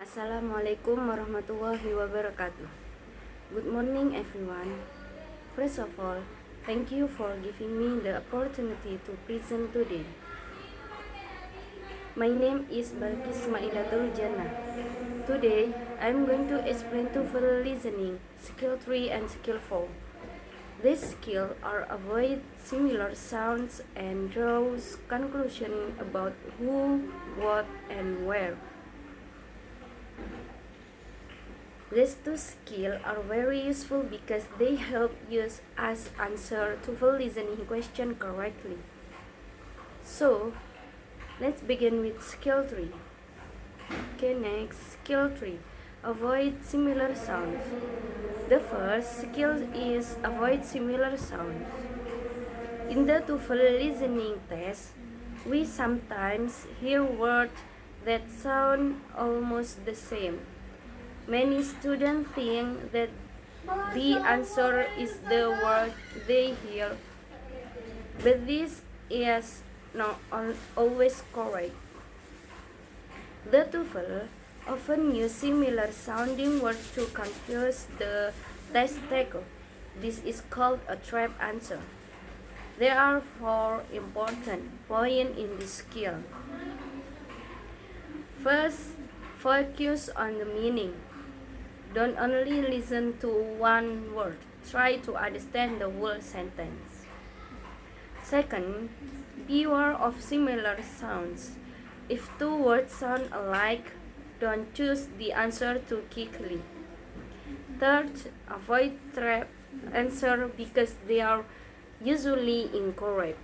Assalamualaikum warahmatullahi wabarakatuh. Good morning, everyone. First of all, thank you for giving me the opportunity to present today. My name is Balkis Maidatul Jannah. Today, I am going to explain TOEFL listening, skill 3 and skill 4. These skills are avoid similar sounds and draws conclusion about who, what, and where. These two skills are very useful because they help us answer TOEFL listening question correctly. So, let's begin with skill 3. Okay, next, skill 3. Avoid similar sounds. The first skill is avoid similar sounds. In the TOEFL listening test, we sometimes hear words that sound almost the same. Many students think that the answer is the word they hear, but this is not always correct. The TOEFL often use similar sounding words to confuse the test taker. This is called a trap answer. There are 4 important points in this skill. First, focus on the meaning. Don't only listen to one word. Try to understand the whole sentence. Second, beware of similar sounds. If 2 words sound alike, don't choose the answer too quickly. Third, avoid trap answer because they are usually incorrect.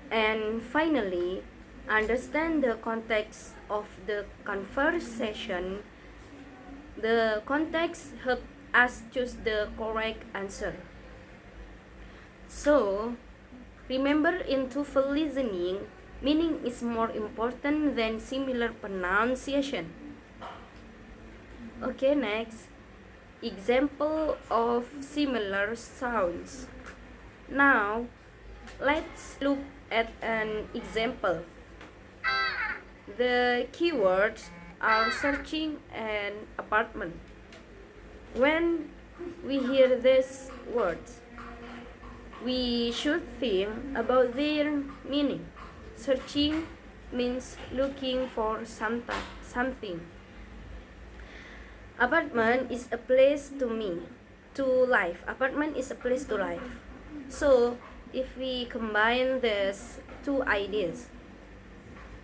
And finally, understand the context of the conversation. The context helps us choose the correct answer. So, remember in TOEFL listening, meaning is more important than similar pronunciation. Okay, next, example of similar sounds. Now, let's look at an example. The keywords are searching an apartment. When we hear these words, we should think about their meaning. Searching means looking for something. Apartment is a place to live. Apartment is a place to live. So, if we combine these 2 ideas,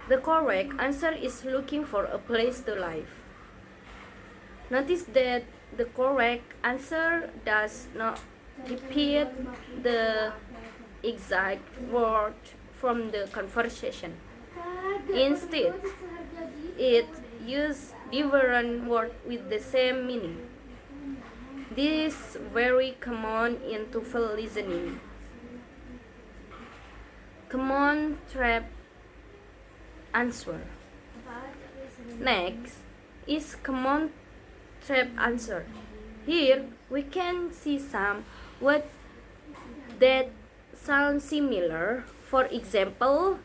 the correct answer is looking for a place to live. Notice that the correct answer does not repeat the exact word from the conversation. Instead, it uses different words with the same meaning. This is very common in TOEFL listening. Common trap answer. Next is common trap answer. Here we can see some words that sound similar. For example,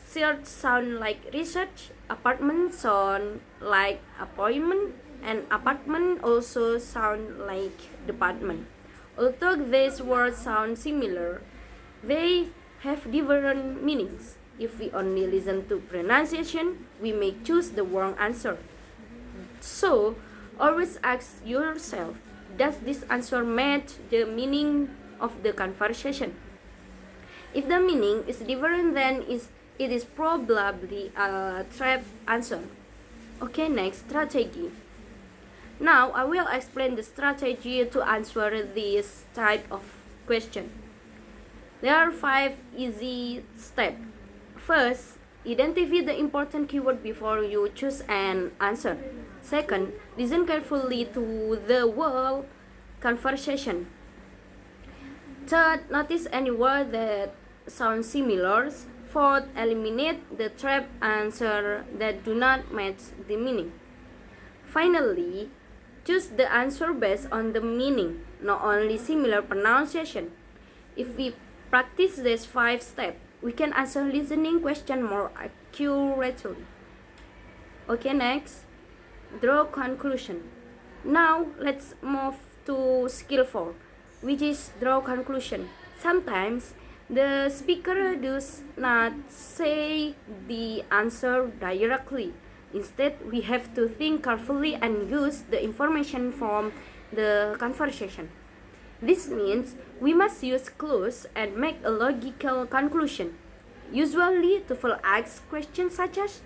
search sound like research, apartment sound like appointment, and apartment also sound like department. Although these words sound similar, they have different meanings. If we only listen to pronunciation, we may choose the wrong answer. So, always ask yourself, does this answer match the meaning of the conversation? If the meaning is different, then it is probably a trap answer. Okay, next, strategy. Now, I will explain the strategy to answer this type of question. There are 5 easy steps. First, identify the important keyword before you choose an answer. Second, listen carefully to the whole conversation. Third, notice any word that sounds similar. Fourth, eliminate the trap answer that do not match the meaning. Finally, choose the answer based on the meaning, not only similar pronunciation. If we practice these 5 steps, we can answer listening question more accurately. Okay, next, draw conclusion. Now let's move to skill 4, which is draw conclusion. Sometimes the speaker does not say the answer directly. Instead, we have to think carefully and use the information from the conversation. This means we must use clues and make a logical conclusion. Usually, TOEFL asks questions such as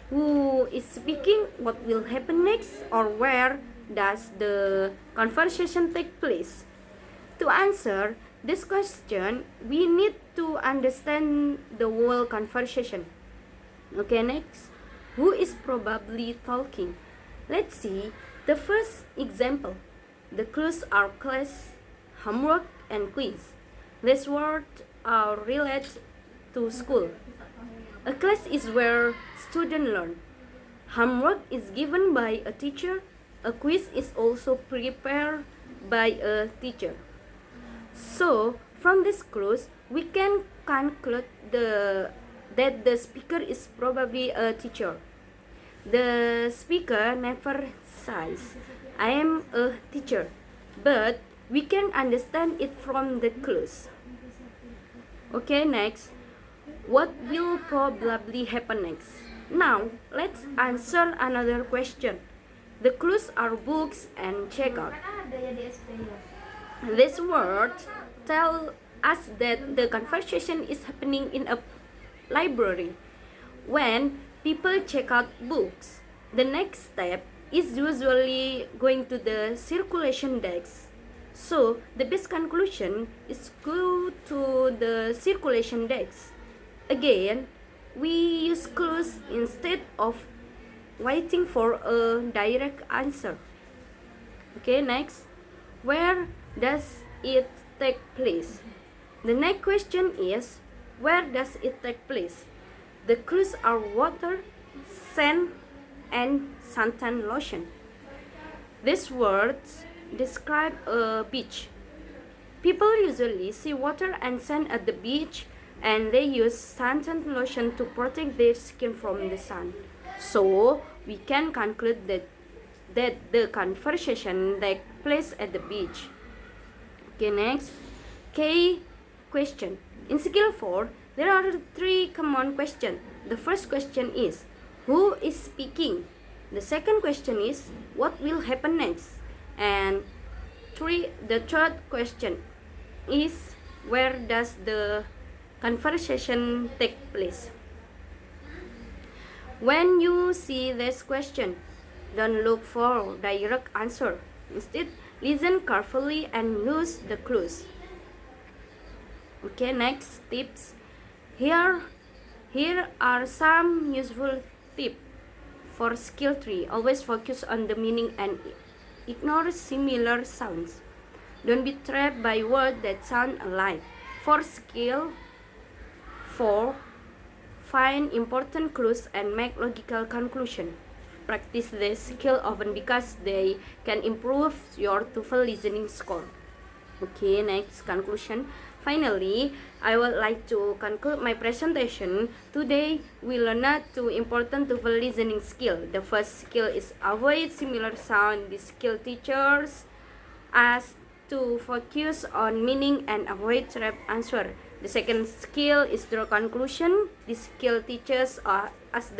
who is speaking, what will happen next, or where does the conversation take place. To answer this question, we need to understand the whole conversation. Okay, next, who is probably talking? Let's see the first example. The clues are class, homework, and quiz. These words are related to school. A class is where students learn. Homework is given by a teacher. A quiz is also prepared by a teacher. So, from these clues, we can conclude that the speaker is probably a teacher. The speaker never says, I am a teacher, but we can understand it from the clues. Okay, next. What will probably happen next? Now, let's answer another question. The clues are books and checkout. These words tell us that the conversation is happening in a library. When people check out books, the next step is usually going to the circulation desk. So, the best conclusion is go to the circulation desk. Again, we use clues instead of waiting for a direct answer. Okay, next. Where does it take place? The next question is, where does it take place? The clues are water, sand, and suntan lotion. These words describe a beach. People usually see water and sand at the beach, and they use suntan lotion to protect their skin from the sun. So, we can conclude that the conversation takes place at the beach. Okay, next. K question. In skill 4, there are 3 common questions. The first question is, who is speaking? The second question is, what will happen next? And the third question is, where does the conversation take place? When you see this question, don't look for direct answer. Instead, listen carefully and use the clues. Okay, next tips. Here are some useful tips for skill 3. Always focus on the meaning and ignore similar sounds. Don't be trapped by words that sound alike. For skill 4, find important clues and make logical conclusion. Practice this skill often because they can improve your TOEFL listening score. Okay, next conclusion. Finally, I would like to conclude my presentation. Today, we learned 2 important TOEFL listening skills. The first skill is avoid similar sound. This skill teaches us to focus on meaning and avoid trap answer. The second skill is draw conclusion. This skill teaches us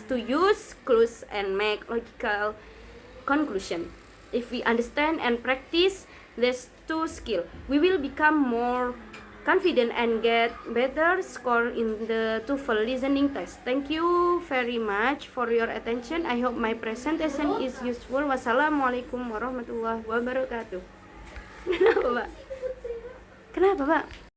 to use clues and make logical conclusion. If we understand and practice these 2 skills, we will become more confident and get better score in the TOEFL listening test. Thank you very much for your attention. I hope my presentation is useful. Wassalamualaikum warahmatullahi wabarakatuh. Kenapa, Pak? Kenapa, Pak?